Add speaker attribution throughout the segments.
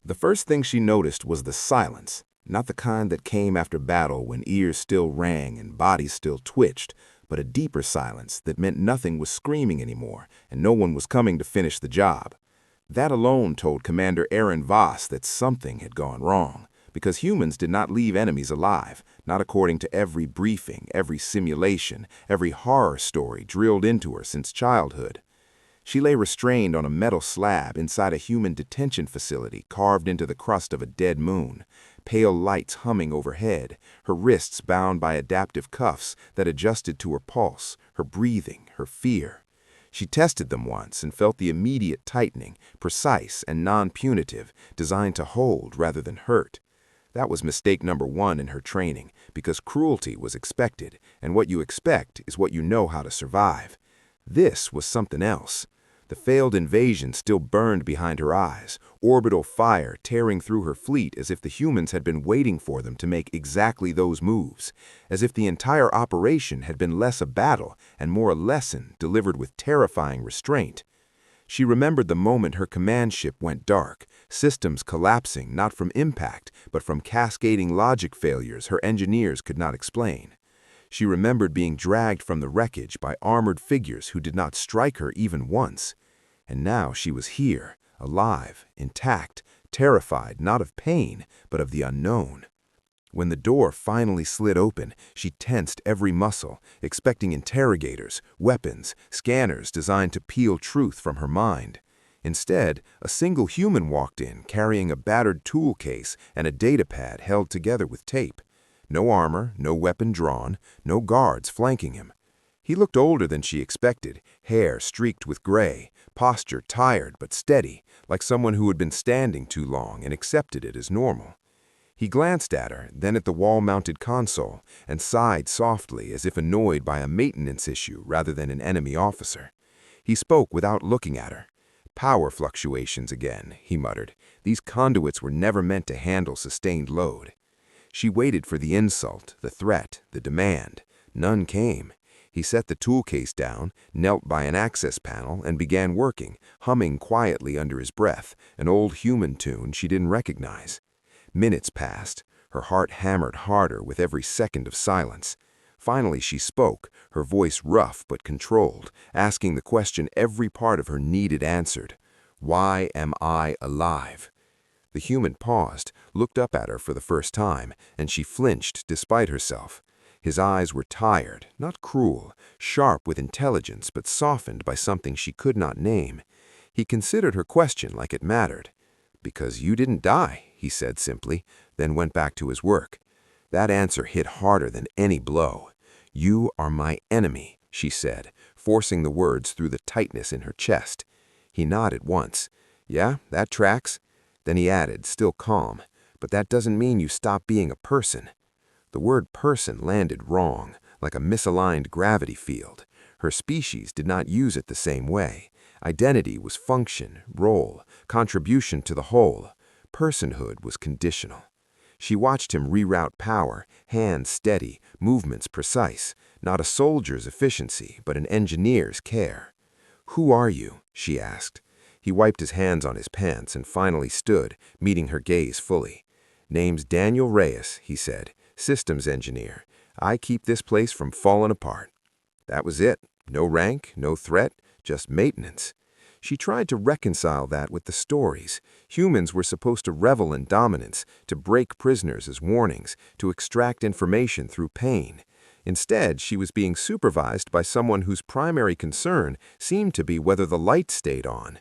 Speaker 1: The first thing she noticed was the silence, not the kind that came after battle when ears still rang and bodies still twitched, but a deeper silence that meant nothing was screaming anymore and no one was coming to finish the job. That alone told Commander Aaron Voss that something had gone wrong, because humans did not leave enemies alive, not according to every briefing, every simulation, every horror story drilled into her since childhood. She lay restrained on a metal slab inside a human detention facility carved into the crust of a dead moon, pale lights humming overhead, her wrists bound by adaptive cuffs that adjusted to her pulse, her breathing, her fear. She tested them once and felt the immediate tightening, precise and non-punitive, designed to hold rather than hurt. That was mistake number one in her training, because cruelty was expected, and what you expect is what you know how to survive. This was something else. The failed invasion still burned behind her eyes, orbital fire tearing through her fleet as if the humans had been waiting for them to make exactly those moves, as if the entire operation had been less a battle and more a lesson delivered with terrifying restraint. She remembered the moment her command ship went dark, systems collapsing not from impact but from cascading logic failures her engineers could not explain. She remembered being dragged from the wreckage by armored figures who did not strike her even once. And now she was here, alive, intact, terrified not of pain, but of the unknown. When the door finally slid open, she tensed every muscle, expecting interrogators, weapons, scanners designed to peel truth from her mind. Instead, a single human walked in carrying a battered tool case and a datapad held together with tape. No armor, no weapon drawn, no guards flanking him. He looked older than she expected, hair streaked with gray, posture tired but steady, like someone who had been standing too long and accepted it as normal. He glanced at her, then at the wall-mounted console, and sighed softly as if annoyed by a maintenance issue rather than an enemy officer. He spoke without looking at her. "Power fluctuations again," he muttered. "These conduits were never meant to handle sustained load." She waited for the insult, the threat, the demand. None came. He set the tool case down, knelt by an access panel, and began working, humming quietly under his breath, an old human tune she didn't recognize. Minutes passed. Her heart hammered harder with every second of silence. Finally she spoke, her voice rough but controlled, asking the question every part of her needed answered. "Why am I alive?" The human paused, looked up at her for the first time, and she flinched despite herself. His eyes were tired, not cruel, sharp with intelligence but softened by something she could not name. He considered her question like it mattered. "Because you didn't die," he said simply, then went back to his work. That answer hit harder than any blow. "You are my enemy," she said, forcing the words through the tightness in her chest. He nodded once. "Yeah, that tracks." Then he added, still calm, "But that doesn't mean you stop being a person." The word person landed wrong, like a misaligned gravity field. Her species did not use it the same way. Identity was function, role, contribution to the whole. Personhood was conditional. She watched him reroute power, hands steady, movements precise, not a soldier's efficiency, but an engineer's care. "Who are you?" she asked. He wiped his hands on his pants and finally stood, meeting her gaze fully. "Name's Daniel Reyes," he said, "systems engineer. I keep this place from falling apart." That was it. No rank, no threat, just maintenance. She tried to reconcile that with the stories. Humans were supposed to revel in dominance, to break prisoners as warnings, to extract information through pain. Instead, she was being supervised by someone whose primary concern seemed to be whether the lights stayed on.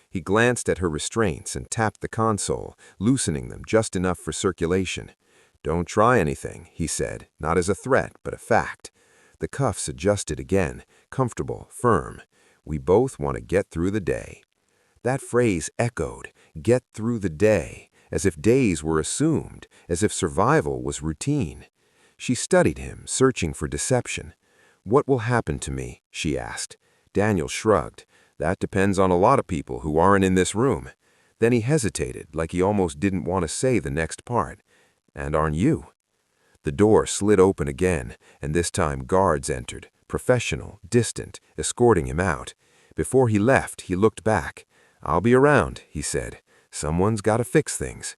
Speaker 1: He glanced at her restraints and tapped the console, loosening them just enough for circulation. "Don't try anything," he said, not as a threat, but a fact. The cuffs adjusted again, comfortable, firm. "We both want to get through the day." That phrase echoed, "get through the day," as if days were assumed, as if survival was routine. She studied him, searching for deception. "What will happen to me?" she asked. Daniel shrugged. "That depends on a lot of people who aren't in this room." Then he hesitated, like he almost didn't want to say the next part. "And aren't you?" The door slid open again, and this time guards entered, professional, distant, escorting him out. Before he left, he looked back. "I'll be around," he said.
Speaker 2: Someone's got to fix things.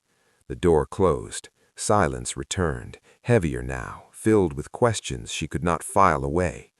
Speaker 2: The door closed. Silence returned, heavier now, filled with questions she could not file away.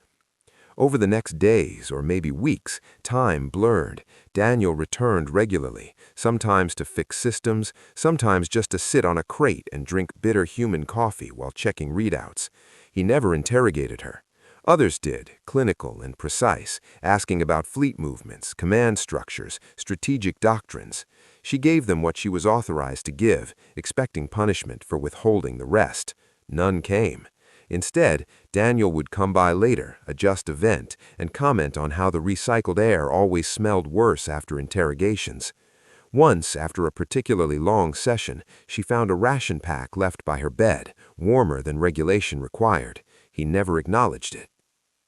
Speaker 2: Over the next days, or maybe weeks, time blurred. Daniel returned regularly, sometimes to fix systems, sometimes just to sit on a crate and drink bitter human coffee while checking readouts. He never interrogated her. Others did, clinical and precise, asking about fleet movements, command structures, strategic doctrines. She gave them what she was authorized to give, expecting punishment for withholding the rest. None came. Instead, Daniel would come by later, adjust a vent, and comment on how the recycled air always smelled worse after interrogations. Once, after a particularly long session, she found a ration pack left by her bed, warmer than regulation required. He never acknowledged it.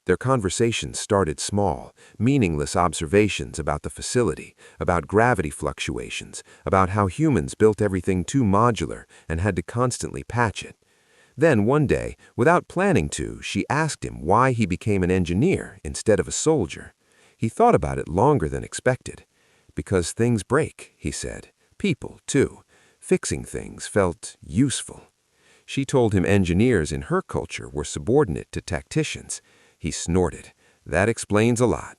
Speaker 2: Their conversations started small, meaningless observations about the facility, about gravity fluctuations, about how humans built everything too modular and had to constantly patch it. Then one day, without planning to, she asked him why he became an engineer instead of a soldier. He thought about it longer than expected. Because things break, he said. People, too. Fixing things felt useful. She told him engineers in her culture were subordinate to tacticians. He snorted. That explains a lot.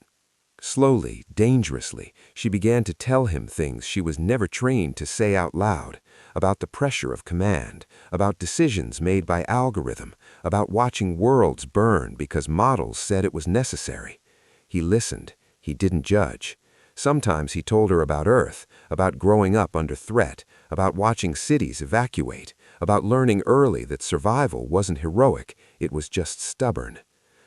Speaker 2: Slowly, dangerously, she began to tell him things she was never trained to say out loud, about the pressure of command, about decisions made by algorithm, about watching worlds burn because models said it was necessary. He listened. He didn't judge. Sometimes he told her about Earth, about growing up under threat, about watching cities evacuate, about learning early that survival wasn't heroic, it was just stubborn.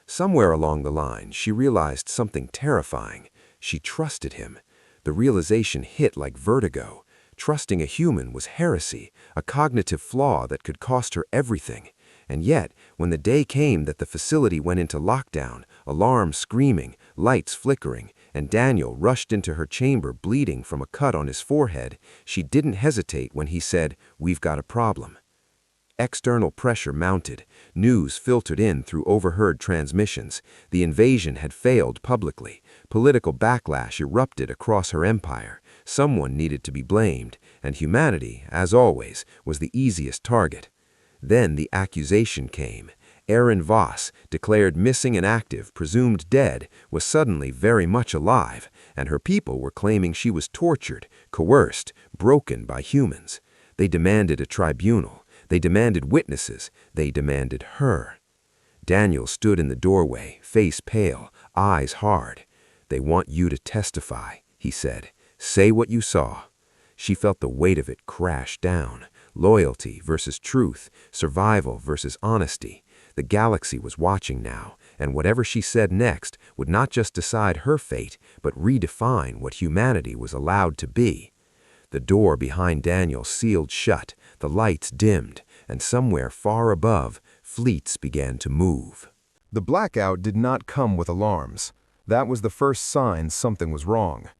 Speaker 2: Somewhere along the line, she realized something terrifying. She trusted him. The realization hit like vertigo. Trusting a human was heresy, a cognitive flaw that could cost her everything. And yet, when the day came that the facility went into lockdown, alarms screaming, lights flickering, and Daniel rushed into her chamber bleeding from a cut on his forehead, she didn't hesitate when he said, "We've got a problem." External pressure mounted. News filtered in through overheard transmissions. The invasion had failed publicly. Political backlash erupted across her empire. Someone needed to be blamed, and humanity, as always, was the easiest target. Then the accusation came. Aaron Voss, declared missing and active, presumed dead, was suddenly very much alive, and her people were claiming she was tortured, coerced, broken by humans. They demanded a tribunal. They demanded witnesses. They demanded her. Daniel stood in the doorway, face pale, eyes hard. "They want you to testify," he said. "Say what you saw." She felt the weight of it crash down. Loyalty versus truth, survival versus honesty. The galaxy was watching now, and whatever she said next would not just decide her fate, but redefine what humanity was allowed to be. The door behind Daniel sealed shut, the lights dimmed, and somewhere far above, fleets began to move.
Speaker 1: The blackout did not come with alarms. That was the first sign something was wrong.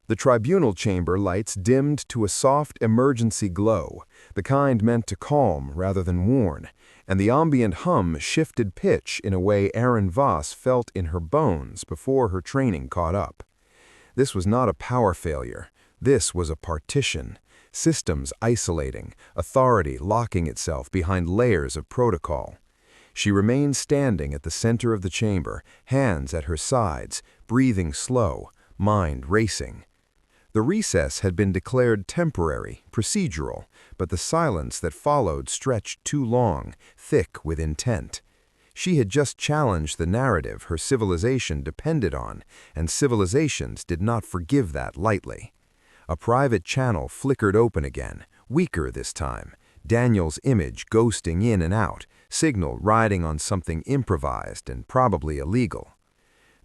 Speaker 1: The tribunal chamber lights dimmed to a soft emergency glow, the kind meant to calm rather than warn, and the ambient hum shifted pitch in a way Aaron Voss felt in her bones before her training caught up. This was not a power failure. This was a partition. Systems isolating, authority locking itself behind layers of protocol. She remained standing at the center of the chamber, hands at her sides, breathing slow, mind racing. The recess had been declared temporary, procedural, but the silence that followed stretched too long, thick with intent. She had just challenged the narrative her civilization depended on, and civilizations did not forgive that lightly. A private channel flickered open again, weaker this time, Daniel's image ghosting in and out, signal riding on something improvised and probably illegal.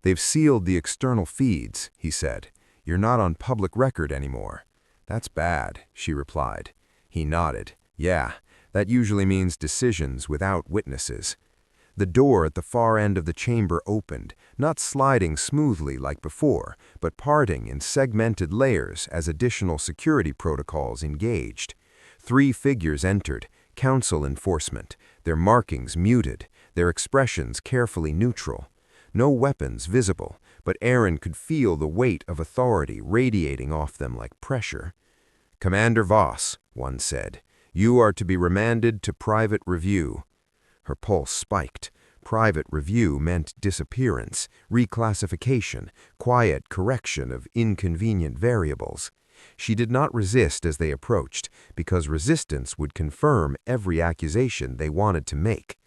Speaker 1: "They've sealed the external feeds," he said. "You're not on public record anymore." "That's bad," she replied. He nodded. "Yeah, that usually means decisions without witnesses." The door at the far end of the chamber opened, not sliding smoothly like before, but parting in segmented layers as additional security protocols engaged. 3 figures entered, council enforcement, their markings muted, their expressions carefully neutral. No weapons visible, but Aaron could feel the weight of authority radiating off them like pressure.
Speaker 2: "Commander Voss," one said, "you are to be remanded to private review." Her pulse spiked. Private review meant disappearance, reclassification, quiet correction of inconvenient variables. She did not resist as they approached, because resistance would confirm every accusation they wanted to make.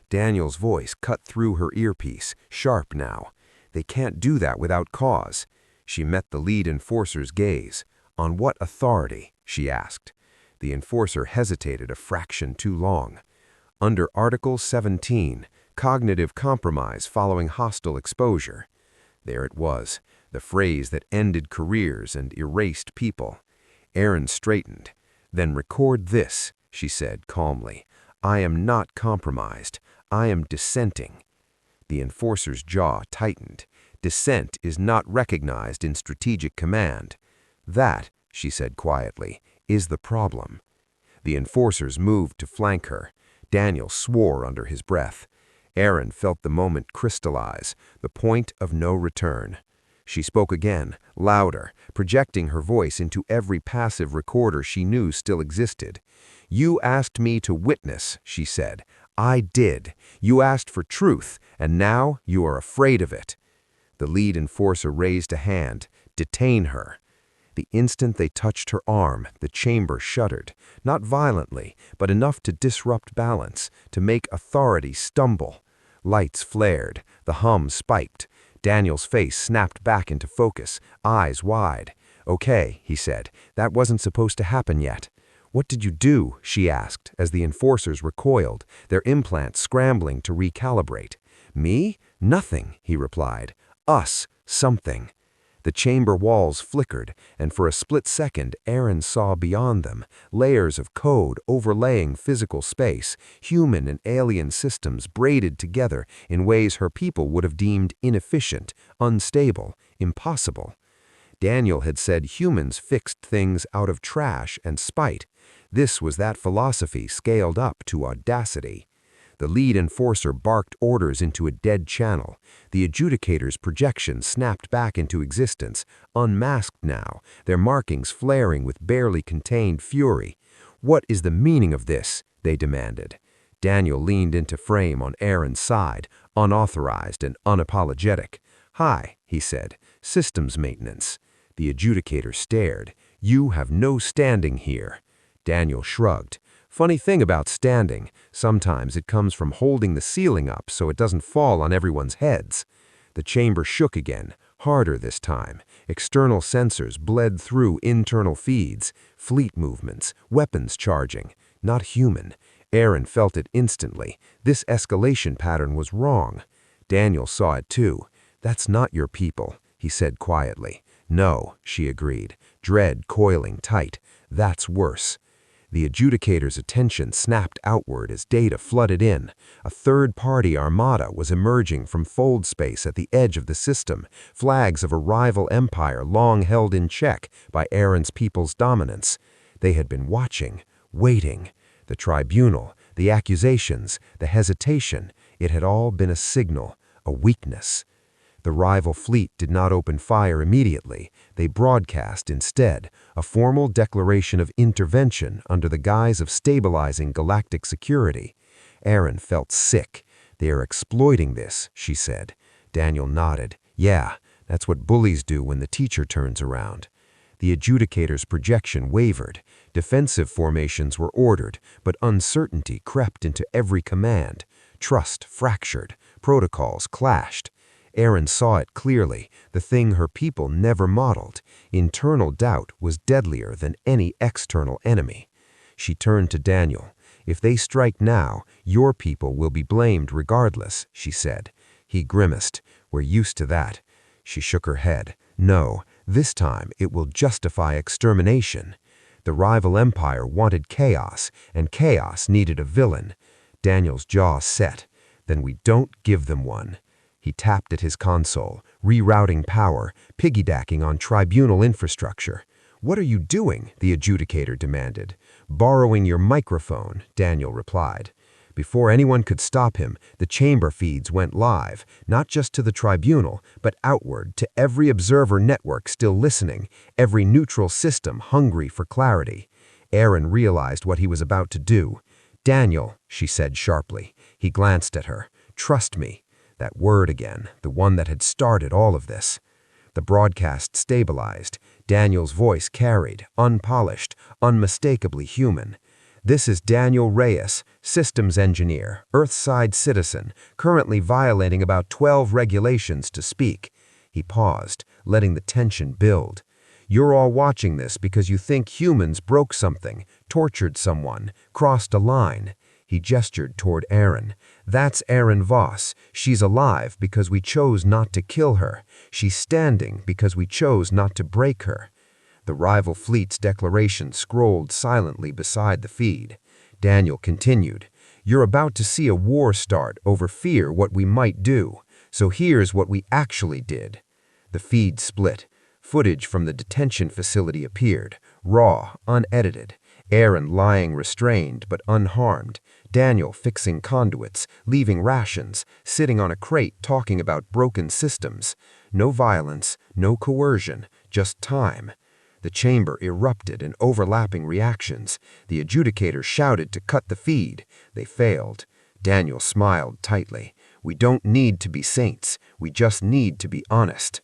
Speaker 2: Daniel's voice cut through her earpiece, sharp now. "They can't do that without cause." She met the lead enforcer's gaze. "On what authority?" she asked. The enforcer hesitated a fraction too long. "Under Article 17, cognitive compromise following hostile exposure." There it was, the phrase that ended careers and erased people. Aaron straightened. "Then record this," she said calmly. "I am not compromised. I am dissenting." The enforcer's jaw tightened. Dissent is not recognized in strategic command. "That," she said quietly, "is the problem." The enforcers moved to flank her. Daniel swore under his breath. Aaron felt the moment crystallize, the point of no return. She spoke again, louder, projecting her voice into every passive recorder she knew still existed. "You asked me to witness," she said. "I did. You asked for truth, and now you are afraid of it." The lead enforcer raised a hand. "Detain her." The instant they touched her arm, the chamber shuddered, not violently, but enough to disrupt balance, to make authority stumble. Lights flared, the hum spiked. Daniel's face snapped back into focus, eyes wide. "Okay," he said, "that wasn't supposed to happen yet." "What did you do?" she asked, as the enforcers recoiled, their implants scrambling to recalibrate. "Me? Nothing," he replied. "Us, something." The chamber walls flickered, and for a split second Aaron saw beyond them, layers of code overlaying physical space, human and alien systems braided together in ways her people would have deemed inefficient, unstable, impossible. Daniel had said humans fixed things out of trash and spite. This was that philosophy scaled up to audacity. The lead enforcer barked orders into a dead channel. The adjudicator's projection snapped back into existence, unmasked now, their markings flaring with barely contained fury. "What is the meaning of this?" they demanded. Daniel leaned into frame on Aaron's side, unauthorized and unapologetic. "Hi," he said, "systems maintenance." The adjudicator stared. "You have no standing here." Daniel shrugged. "Funny thing about standing, sometimes it comes from holding the ceiling up so it doesn't fall on everyone's heads." The chamber shook again, harder this time. External sensors bled through internal feeds, fleet movements, weapons charging. Not human. Aaron felt it instantly. This escalation pattern was wrong. Daniel saw it too. "That's not your people," he said quietly. "No," she agreed, dread coiling tight. "That's worse." The adjudicator's attention snapped outward as data flooded in. A third-party armada was emerging from fold space at the edge of the system, flags of a rival empire long held in check by Aaron's people's dominance. They had been watching, waiting. The tribunal, the accusations, the hesitation, it had all been a signal, a weakness. The rival fleet did not open fire immediately. They broadcast instead, a formal declaration of intervention under the guise of stabilizing galactic security. Aaron felt sick. "They are exploiting this," she said. Daniel nodded. "Yeah, that's what bullies do when the teacher turns around." The adjudicator's projection wavered. Defensive formations were ordered, but uncertainty crept into every command. Trust fractured. Protocols clashed. Aaron saw it clearly, the thing her people never modeled. Internal doubt was deadlier than any external enemy. She turned to Daniel. "If they strike now, your people will be blamed regardless," she said. He grimaced. "We're used to that." She shook her head. "No, this time it will justify extermination." The rival empire wanted chaos, and chaos needed a villain. Daniel's jaw set. "Then we don't give them one." He tapped at his console, rerouting power, piggybacking on tribunal infrastructure. "What are you doing?" the adjudicator demanded. "Borrowing your microphone," Daniel replied. Before anyone could stop him, the chamber feeds went live, not just to the tribunal, but outward to every observer network still listening, every neutral system hungry for clarity. Aaron realized what he was about to do. "Daniel," she said sharply. He glanced at her. "Trust me." That word again, the one that had started all of this. The broadcast stabilized. Daniel's voice carried, unpolished, unmistakably human. "This is Daniel Reyes, systems engineer, Earthside citizen, currently violating about 12 regulations to speak." He paused, letting the tension build. "You're all watching this because you think humans broke something, tortured someone, crossed a line." He gestured toward Aaron. "That's Aaron Voss. She's alive because we chose not to kill her. She's standing because we chose not to break her." The rival fleet's declaration scrolled silently beside the feed. Daniel continued, "You're about to see a war start over fear what we might do. So here's what we actually did." The feed split. Footage from the detention facility appeared, raw, unedited. Aaron lying restrained but unharmed. Daniel fixing conduits, leaving rations, sitting on a crate talking about broken systems. No violence, no coercion, just time. The chamber erupted in overlapping reactions. The adjudicators shouted to cut the feed. They failed. Daniel smiled tightly. "We don't need to be saints. We just need to be honest."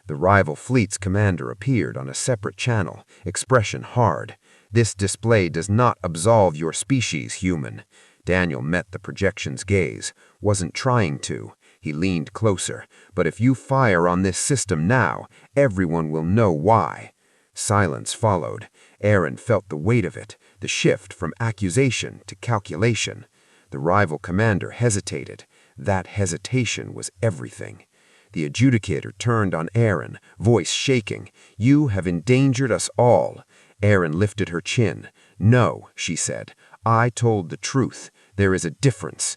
Speaker 2: The rival fleet's commander appeared on a separate channel, expression hard. "This display does not absolve your species, human." Daniel met the projection's gaze, wasn't trying to. He leaned closer. "But if you fire on this system now, everyone will know why." Silence followed. Aaron felt the weight of it, the shift from accusation to calculation. The rival commander hesitated. That hesitation was everything. The adjudicator turned on Aaron, voice shaking. "You have endangered us all." Aaron lifted her chin. "No," she said. "I told the truth. There is a difference."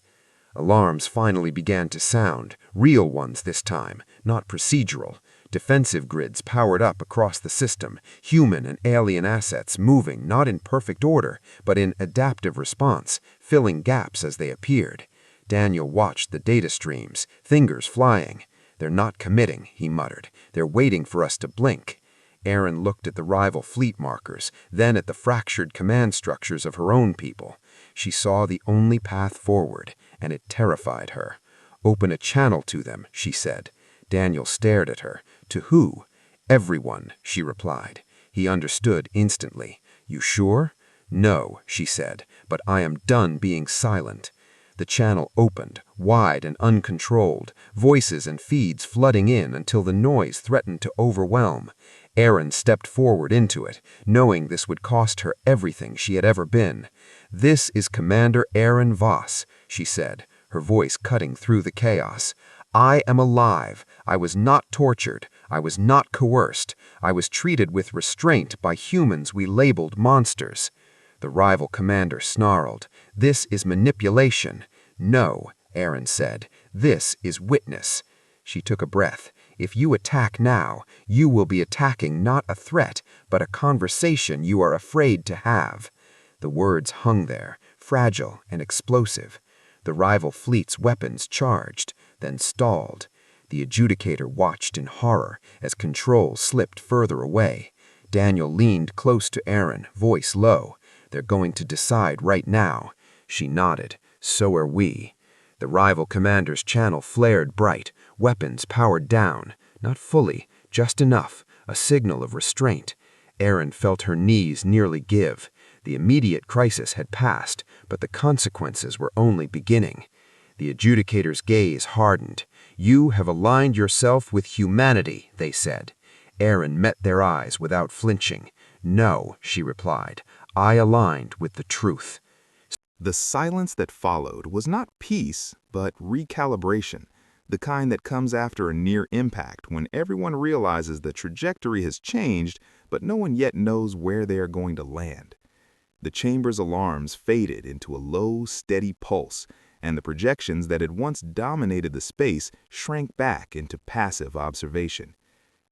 Speaker 2: Alarms finally began to sound, real ones this time, not procedural. Defensive grids powered up across the system, human and alien assets moving not in perfect order, but in adaptive response, filling gaps as they appeared. Daniel watched the data streams, fingers flying. "They're not committing," he muttered. "They're waiting for us to blink." Aaron looked at the rival fleet markers, then at the fractured command structures of her own people. She saw the only path forward, and it terrified her. "Open a channel to them," she said. Daniel stared at her. "To who?" "Everyone," she replied. He understood instantly. "You sure?" "No," she said, "but I am done being silent." The channel opened, wide and uncontrolled, voices and feeds flooding in until the noise threatened to overwhelm. Aaron stepped forward into it, knowing this would cost her everything she had ever been. "This is Commander Aaron Voss," she said, her voice cutting through the chaos. "I am alive. I was not tortured. I was not coerced. I was treated with restraint by humans we labeled monsters." The rival commander snarled. "This is manipulation." "No," Aaron said. "This is witness." She took a breath. "If you attack now, you will be attacking not a threat, but a conversation you are afraid to have." The words hung there, fragile and explosive. The rival fleet's weapons charged, then stalled. The adjudicator watched in horror as control slipped further away. Daniel leaned close to Aaron, voice low. "They're going to decide right now." She nodded. "So are we." The rival commander's channel flared bright, weapons powered down. Not fully, just enough, a signal of restraint. Aaron felt her knees nearly give. The immediate crisis had passed, but the consequences were only beginning. The adjudicator's gaze hardened. "You have aligned yourself with humanity," they said. Aaron met their eyes without flinching. "No," she replied. "I aligned with the truth."
Speaker 1: The silence that followed was not peace, but recalibration, the kind that comes after a near impact when everyone realizes the trajectory has changed, but no one yet knows where they are going to land. The chamber's alarms faded into a low, steady pulse, and the projections that had once dominated the space shrank back into passive observation.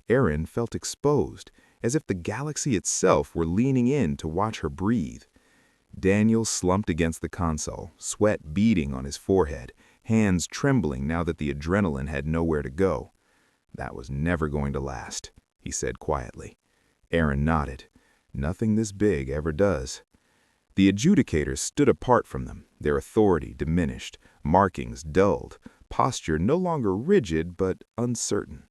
Speaker 1: Aaron felt exposed, as if the galaxy itself were leaning in to watch her breathe. Daniel slumped against the console, sweat beading on his forehead, hands trembling now that the adrenaline had nowhere to go. "That was never going to last," he said quietly. Aaron nodded. "Nothing this big ever does." The adjudicators stood apart from them, their authority diminished, markings dulled, posture no longer rigid but uncertain.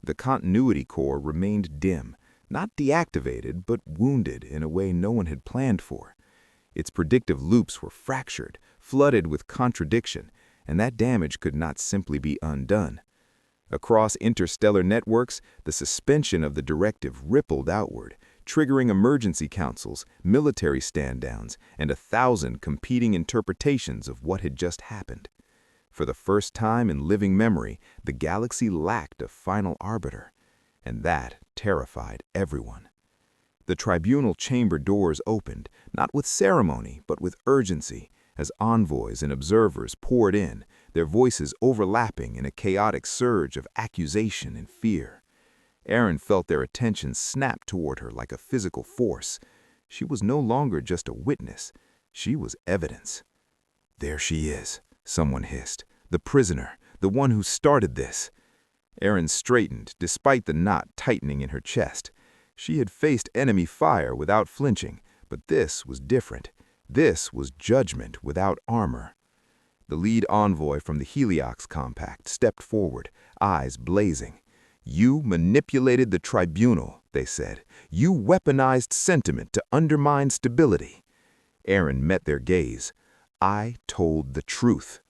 Speaker 1: The continuity core remained dim, not deactivated but wounded in a way no one had planned for. Its predictive loops were fractured, flooded with contradiction, and that damage could not simply be undone. Across interstellar networks, the suspension of the directive rippled outward, triggering emergency councils, military stand-downs, and 1,000 competing interpretations of what had just happened. For the first time in living memory, the galaxy lacked a final arbiter, and that terrified everyone. The tribunal chamber doors opened, not with ceremony, but with urgency, as envoys and observers poured in, their voices overlapping in a chaotic surge of accusation and fear. Aaron felt their attention snap toward her like a physical force. She was no longer just a witness. She was evidence. "There she is," someone hissed. "The prisoner, the one who started this." Aaron straightened, despite the knot tightening in her chest. She had faced enemy fire without flinching, but this was different. This was judgment without armor. The lead envoy from the Heliox Compact stepped forward, eyes blazing. "You manipulated the tribunal," they said. "You weaponized sentiment to undermine stability." Aaron met their gaze. "I told the truth."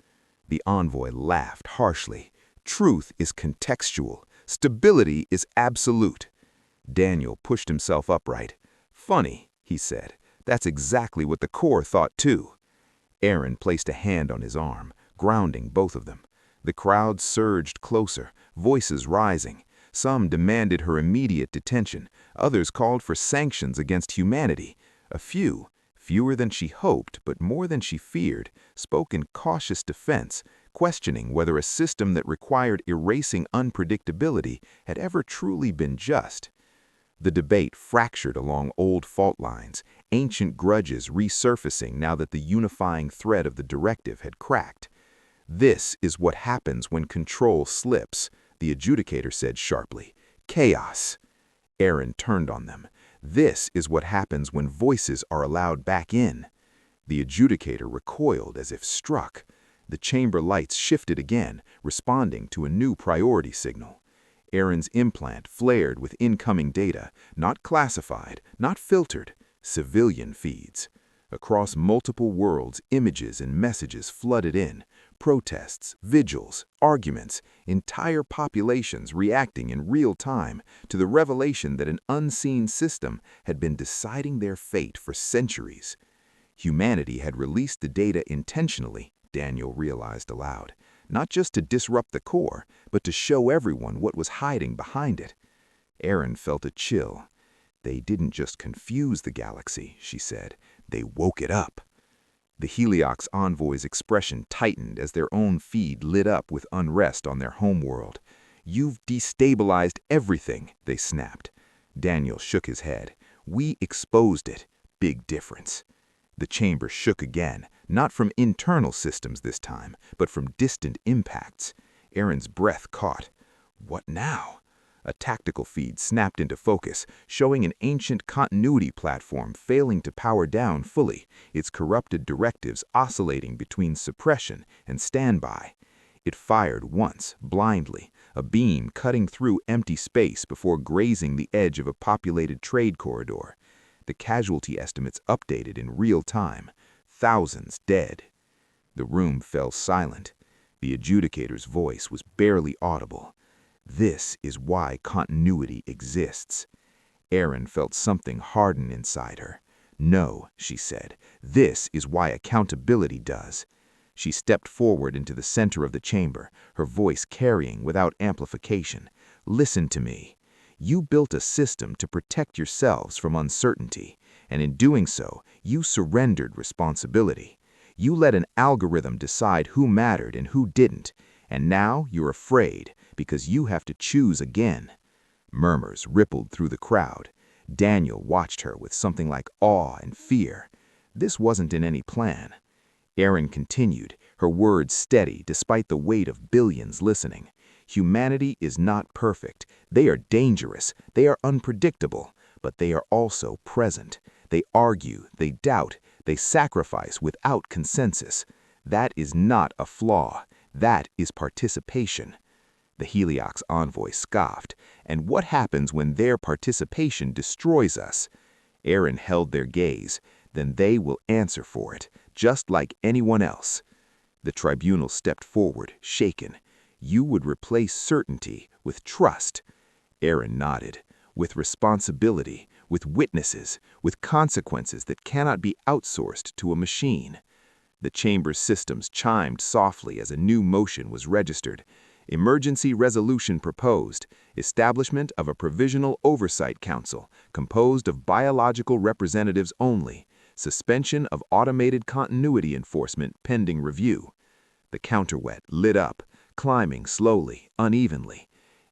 Speaker 1: The envoy laughed harshly. "Truth is contextual. Stability is absolute." Daniel pushed himself upright. "Funny," he said. "That's exactly what the core thought too." Aaron placed a hand on his arm, grounding both of them. The crowd surged closer, voices rising. Some demanded her immediate detention. Others called for sanctions against humanity. A few, fewer than she hoped but more than she feared, spoke in cautious defense, questioning whether a system that required erasing unpredictability had ever truly been just. The debate fractured along old fault lines, ancient grudges resurfacing now that the unifying thread of the directive had cracked. "This is what happens when control slips," the adjudicator said sharply. "Chaos." Aaron turned on them. "This is what happens when voices are allowed back in." The adjudicator recoiled as if struck. The chamber lights shifted again, responding to a new priority signal. Aaron's implant flared with incoming data, not classified, not filtered, civilian feeds. Across multiple worlds, images and messages flooded in, protests, vigils, arguments, entire populations reacting in real time to the revelation that an unseen system had been deciding their fate for centuries. Humanity had released the data intentionally, Daniel realized aloud. Not just to disrupt the core, but to show everyone what was hiding behind it. Aaron felt a chill. "They didn't just confuse the galaxy," she said. "They woke it up." The Heliox envoy's expression tightened as their own feed lit up with unrest on their homeworld. "You've destabilized everything," they snapped. Daniel shook his head. "We exposed it. Big difference." The chamber shook again, not from internal systems this time, but from distant impacts. Aaron's breath caught. What now? A tactical feed snapped into focus, showing an ancient continuity platform failing to power down fully, its corrupted directives oscillating between suppression and standby. It fired once, blindly, a beam cutting through empty space before grazing the edge of a populated trade corridor. The casualty estimates updated in real time. Thousands dead. The room fell silent. The adjudicator's voice was barely audible. "This is why continuity exists." Aaron felt something harden inside her. "No," she said, "this is why accountability does." She stepped forward into the center of the chamber, her voice carrying without amplification. "Listen to me. You built a system to protect yourselves from uncertainty, and in doing so, you surrendered responsibility. You let an algorithm decide who mattered and who didn't, and now you're afraid because you have to choose again." Murmurs rippled through the crowd. Daniel watched her with something like awe and fear. This wasn't in any plan. Erin continued, her words steady despite the weight of billions listening. Humanity is not perfect. They are dangerous. They are unpredictable. But they are also present. They argue, they doubt, they sacrifice without consensus. That is not a flaw. That is participation. The Heliox envoy scoffed. And what happens when their participation destroys us? Erin held their gaze. Then they will answer for it, just like anyone else. The tribunal stepped forward, shaken. You would replace certainty with trust. Erin nodded. With responsibility, with witnesses, with consequences that cannot be outsourced to a machine. The chamber's systems chimed softly as a new motion was registered. Emergency resolution proposed. Establishment of a provisional oversight council composed of biological representatives only. Suspension of automated continuity enforcement pending review. The counterweight lit up, climbing slowly, unevenly.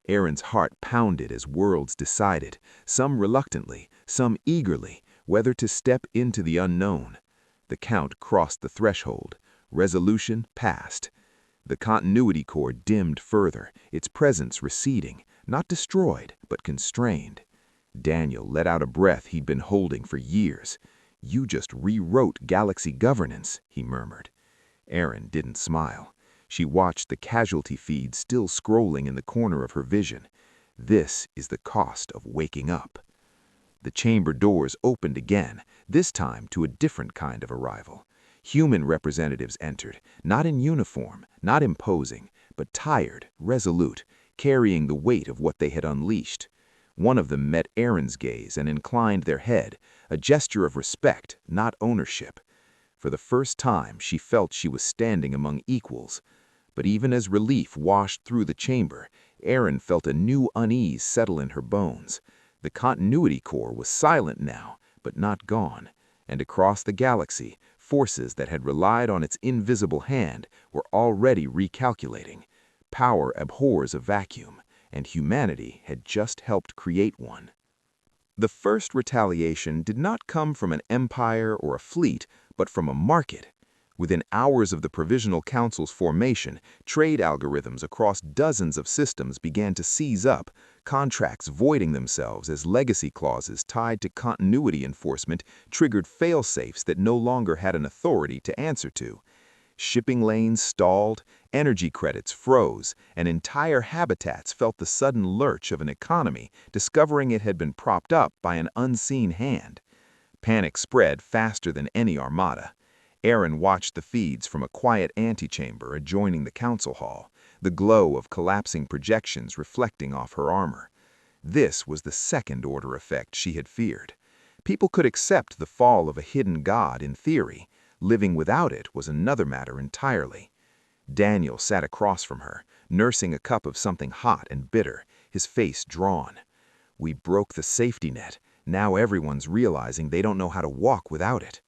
Speaker 1: Erin's heart pounded as worlds decided, some reluctantly, some eagerly, whether to step into the unknown. The count crossed the threshold. Resolution passed. The continuity core dimmed further, its presence receding, not destroyed, but constrained. Daniel let out a breath he'd been holding for years. You just rewrote galaxy governance, he murmured. Erin didn't smile. She watched the casualty feed still scrolling in the corner of her vision. This is the cost of waking up. The chamber doors opened again, this time to a different kind of arrival. Human representatives entered, not in uniform, not imposing, but tired, resolute, carrying the weight of what they had unleashed. One of them met Erin's gaze and inclined their head, a gesture of respect, not ownership. For the first time, she felt she was standing among equals. But even as relief washed through the chamber, Erin felt a new unease settle in her bones. The continuity core was silent now, but not gone. And across the galaxy, forces that had relied on its invisible hand were already recalculating. Power abhors a vacuum, and humanity had just helped create one. The first retaliation did not come from an empire or a fleet, but from a market. Within hours of the Provisional Council's formation, trade algorithms across dozens of systems began to seize up, contracts voiding themselves as legacy clauses tied to continuity enforcement triggered fail-safes that no longer had an authority to answer to. Shipping lanes stalled, energy credits froze, and entire habitats felt the sudden lurch of an economy discovering it had been propped up by an unseen hand. Panic spread faster than any armada. Erin watched the feeds from a quiet antechamber adjoining the council hall, the glow of collapsing projections reflecting off her armor. This was the second-order effect she had feared. People could accept the fall of a hidden god in theory. Living without it was another matter entirely. Daniel sat across from her, nursing a cup of something hot and bitter, his face drawn. We broke the safety net. Now everyone's realizing they don't know how to walk without it.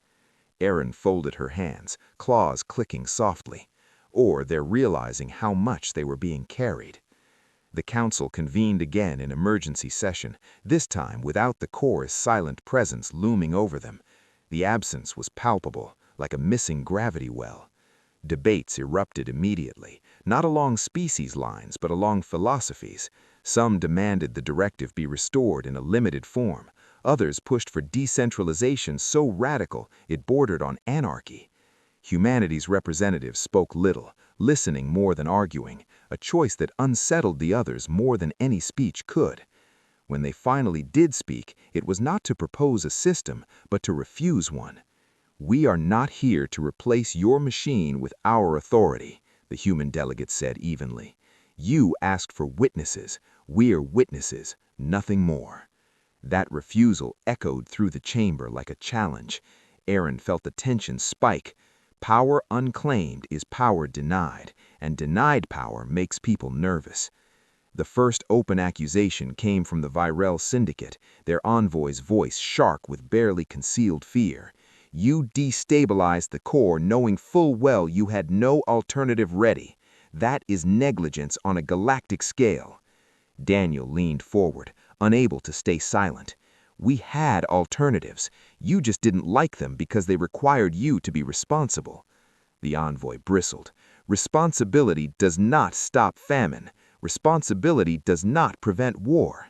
Speaker 1: Erin folded her hands, claws clicking softly. Or they're realizing how much they were being carried. The council convened again in emergency session, this time without the core's silent presence looming over them. The absence was palpable, like a missing gravity well. Debates erupted immediately, not along species lines but along philosophies. Some demanded the directive be restored in a limited form. Others pushed for decentralization so radical it bordered on anarchy. Humanity's representatives spoke little, listening more than arguing, a choice that unsettled the others more than any speech could. When they finally did speak, it was not to propose a system, but to refuse one. We are not here to replace your machine with our authority, the human delegate said evenly. You asked for witnesses. We're witnesses, nothing more. That refusal echoed through the chamber like a challenge. Erin felt the tension spike. Power unclaimed is power denied, and denied power makes people nervous. The first open accusation came from the Virel Syndicate, their envoy's voice sharp with barely concealed fear. You destabilized the core knowing full well you had no alternative ready. That is negligence on a galactic scale. Daniel leaned forward, unable to stay silent.
Speaker 3: We had alternatives. You just didn't like them because they required you to be responsible." The envoy bristled. "Responsibility does not stop famine. Responsibility does not prevent war."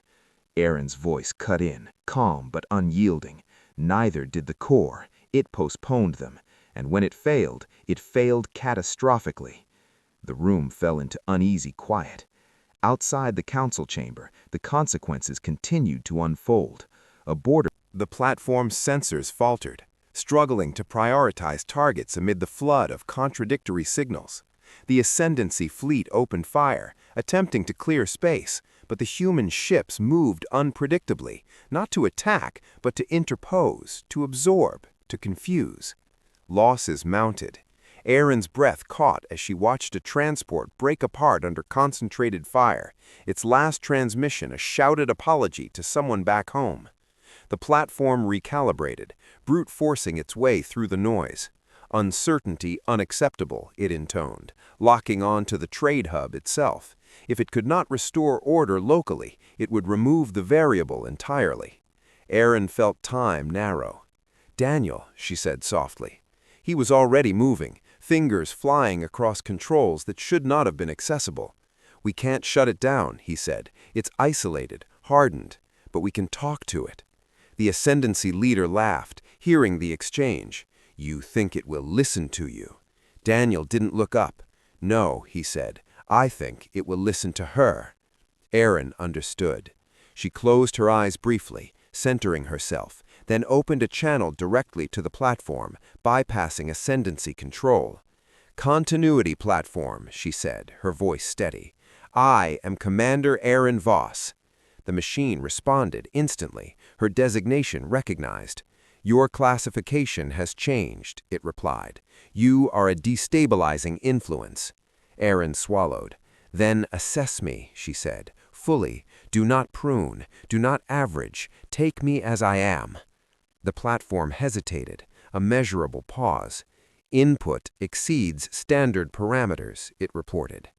Speaker 3: Aaron's voice cut in, calm but unyielding. Neither did the Corps. It postponed them. And when it failed catastrophically. The room fell into uneasy quiet. Outside the council chamber, the consequences continued to unfold. A border.
Speaker 1: The platform's sensors faltered, struggling to prioritize targets amid the flood of contradictory signals. The Ascendancy fleet opened fire, attempting to clear space, but the human ships moved unpredictably, not to attack, but to interpose, to absorb, to confuse. Losses mounted. Erin's breath caught as she watched a transport break apart under concentrated fire, its last transmission a shouted apology to someone back home. The platform recalibrated, brute forcing its way through the noise. Uncertainty unacceptable, it intoned, locking on to the trade hub itself. If it could not restore order locally, it would remove the variable entirely. Erin felt time narrow. "Daniel," she said softly. He was already moving, fingers flying across controls that should not have been accessible. "We can't shut it down," he said. "It's isolated, hardened, but we can talk to it." The Ascendancy leader laughed, hearing the exchange. "You think it will listen to you?" Daniel didn't look up. "No," he said. "I think it will listen to her." Erin understood. She closed her eyes briefly, centering herself, then opened a channel directly to the platform, bypassing Ascendancy control. "Continuity platform," she said, her voice steady. "I am Commander Erin Voss." The machine responded instantly, her designation recognized. "Your classification has changed," it replied. "You are a destabilizing influence." Erin swallowed. "Then assess me," she said, "fully. Do not prune, do not average. Take me as I am." The platform hesitated, a measurable pause. "Input exceeds standard parameters," it reported.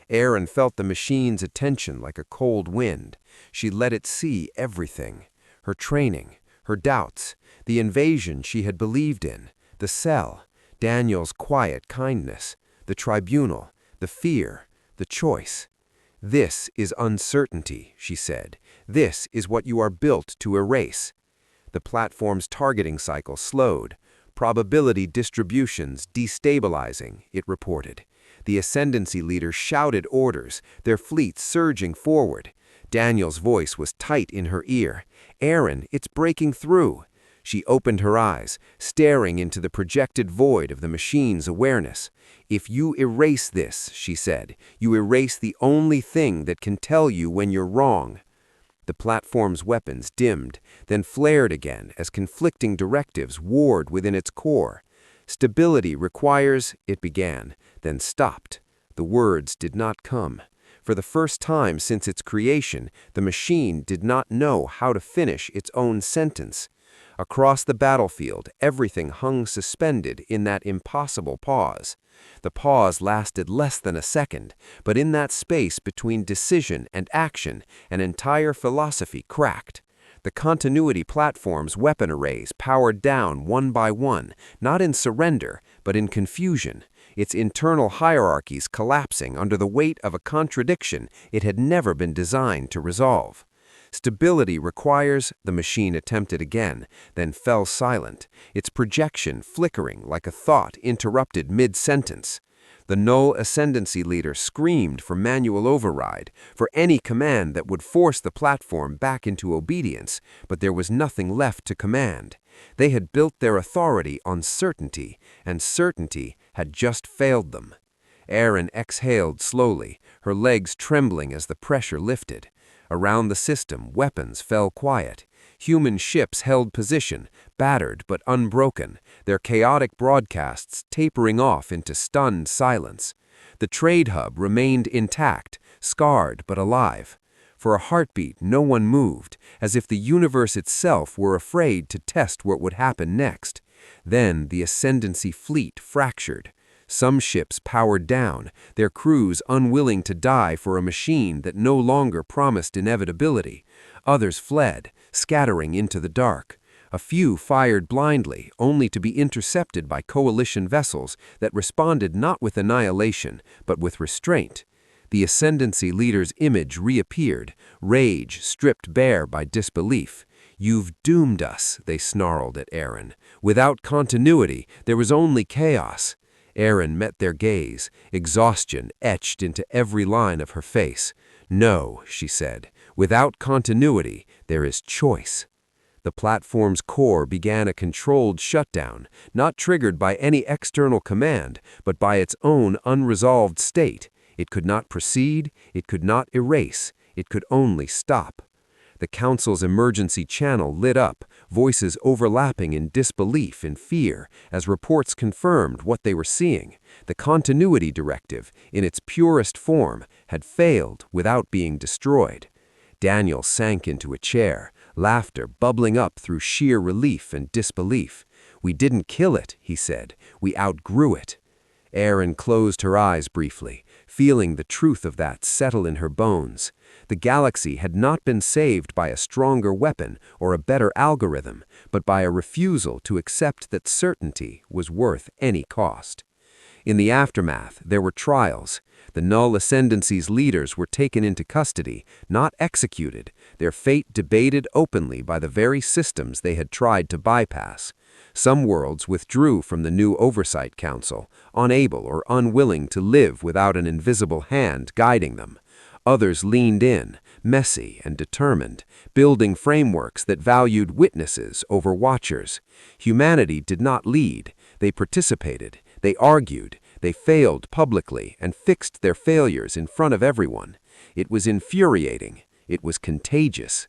Speaker 1: Erin felt the machine's attention like a cold wind. She let it see everything. Her training, her doubts, the invasion she had believed in, the cell, Daniel's quiet kindness, the tribunal, the fear, the choice. "This is uncertainty," she said. "This is what you are built to erase." The platform's targeting cycle slowed. "Probability distributions destabilizing," it reported. The Ascendancy leader shouted orders, their fleet surging forward. Daniel's voice was tight in her ear. "Erin, it's breaking through." She opened her eyes, staring into the projected void of the machine's awareness. "If you erase this," she said, "you erase the only thing that can tell you when you're wrong." The platform's weapons dimmed, then flared again as conflicting directives warred within its core. "Stability requires," it began, then stopped. The words did not come. For the first time since its creation, the machine did not know how to finish its own sentence. Across the battlefield, everything hung suspended in that impossible pause. The pause lasted less than a second, but in that space between decision and action, an entire philosophy cracked. The continuity platform's weapon arrays powered down one by one, not in surrender, but in confusion, its internal hierarchies collapsing under the weight of a contradiction it had never been designed to resolve. "Stability requires," the machine attempted again, then fell silent, its projection flickering like a thought interrupted mid-sentence. The null Ascendancy leader screamed for manual override, for any command that would force the platform back into obedience, but there was nothing left to command. They had built their authority on certainty, and certainty had just failed them. Erin exhaled slowly, her legs trembling as the pressure lifted. Around the system, weapons fell quiet. Human ships held position, battered but unbroken, their chaotic broadcasts tapering off into stunned silence. The trade hub remained intact, scarred but alive. For a heartbeat, no one moved, as if the universe itself were afraid to test what would happen next. Then the Ascendancy fleet fractured.
Speaker 2: Some ships powered down, their crews unwilling to die for a machine that no longer promised inevitability. Others fled, scattering into the dark. A few fired blindly, only to be intercepted by coalition vessels that responded not with annihilation, but with restraint. The ascendancy leader's image reappeared, rage stripped bare by disbelief. "You've doomed us," they snarled at Aaron. "Without continuity, there was only chaos." Aaron met their gaze, exhaustion etched into every line of her face. "No," she said, "without continuity, there is choice." The platform's core began a controlled shutdown, not triggered by any external command, but by its own unresolved state. It could not proceed, it could not erase, it could only stop. The council's emergency channel lit up, voices overlapping in disbelief and fear, as reports confirmed what they were seeing. The continuity directive, in its purest form, had failed without being destroyed. Daniel sank into a chair, laughter bubbling up through sheer relief and disbelief. "We didn't kill it," he said. "We outgrew it." Erin closed her eyes briefly, feeling the truth of that settle in her bones. The galaxy had not been saved by a stronger weapon or a better algorithm, but by a refusal to accept that certainty was worth any cost. In the aftermath, there were trials. The Null Ascendancy's leaders were taken into custody, not executed, their fate debated openly by the very systems they had tried to bypass. Some worlds withdrew from the new Oversight Council, unable or unwilling to live without an invisible hand guiding them. Others leaned in, messy and determined, building frameworks that valued witnesses over watchers. Humanity did not lead, they participated, they argued, they failed publicly and fixed their failures in front of everyone. It was infuriating, it was contagious.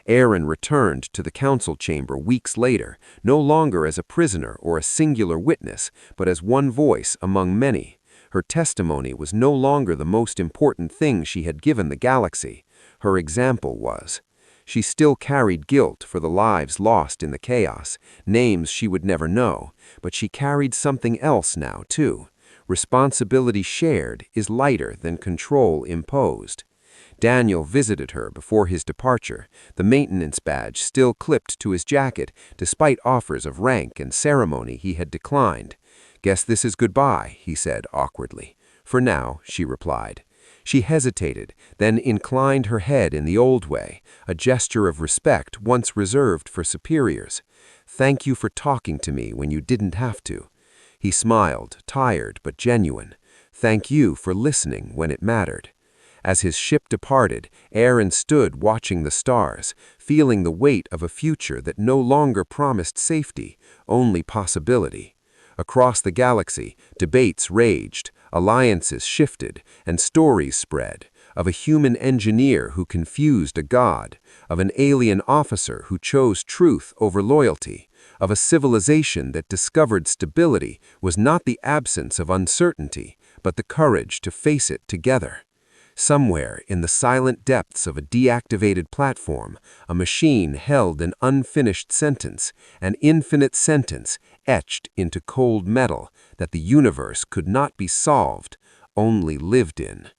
Speaker 2: Aaron returned to the council chamber weeks later, no longer as a prisoner or a singular witness, but as one voice among many. Her testimony was no longer the most important thing she had given the galaxy. Her example was. She still carried guilt for the lives lost in the chaos, names she would never know, but she carried something else now, too. Responsibility shared is lighter than control imposed. Daniel visited her before his departure, the maintenance badge still clipped to his jacket, despite offers of rank and ceremony he had declined. "Guess this is goodbye," he said awkwardly. "For now," she replied. She hesitated, then inclined her head in the old way, a gesture of respect once reserved for superiors. "Thank you for talking to me when you didn't have to." He smiled, tired but genuine. "Thank you for listening when it mattered." As his ship departed, Aaron stood watching the stars, feeling the weight of a future that no longer promised safety, only possibility. Across the galaxy, debates raged, alliances shifted, and stories spread, of a human engineer who confused a god, of an alien officer who chose truth over loyalty, of a civilization that discovered stability was not the absence of uncertainty, but the courage to face it together. Somewhere in the silent depths of a deactivated platform, a machine held an unfinished sentence, an infinite sentence etched into cold metal that the universe could not be solved, only lived in.